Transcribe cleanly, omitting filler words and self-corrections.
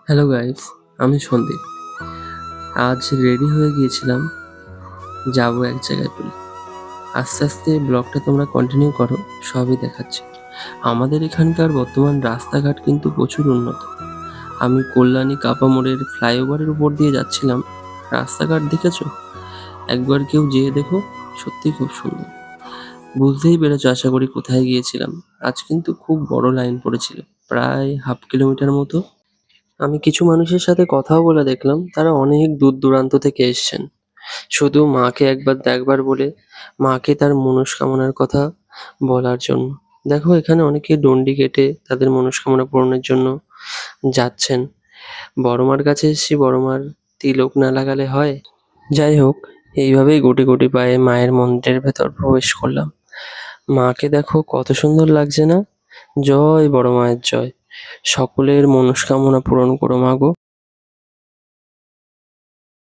Hello guys, আমি সন্দীপ। আজ ready হয়ে গিয়েছিলাম, যাবো এক জায়গায় বলে। আস্তে আস্তে ব্লগটা তোমরা কন্টিনিউ করো, সবই দেখাচ্ছি। আমাদের এখানকার বর্তমান রাস্তাঘাট কিন্তু প্রচুর উন্নত। আমি কল্যাণী কাপা মোড়ের ফ্লাইওভারের উপর দিয়ে যাচ্ছিলাম। রাস্তাঘাট দেখেছো? একবার কেউ যেয়ে দেখো, সত্যি খুব সুন্দর। বুঝতেই পেরেছো আশা করি কোথায় গিয়েছিলাম। আজ কিন্তু খুব বড় লাইন পড়েছিল, প্রায় হাফ কিলোমিটার মতো। আমি কিছু মানুষের সাথে কথাও বলে দেখলাম, তারা অনেক দূর দূরান্ত থেকে এসছেন শুধু মাকে একবার দেখবার বলে, মাকে তার মনস্কামনার কথা বলার জন্য। দেখো এখানে অনেকে ডন্ডি কেটে তাদের মনস্কামনা পূরণের জন্য যাচ্ছেন। বড় মার কাছে এসেছি, বড় মার তিলক না লাগালে হয়? যাই হোক, এইভাবেই গুটি গুটি পায়ে মায়ের মন্দিরের ভেতর প্রবেশ করলাম। মাকে দেখো কত সুন্দর লাগছে না? জয় বড় মায়ের জয়। সকলের মনস্কামনা পূরণ করো মা গো।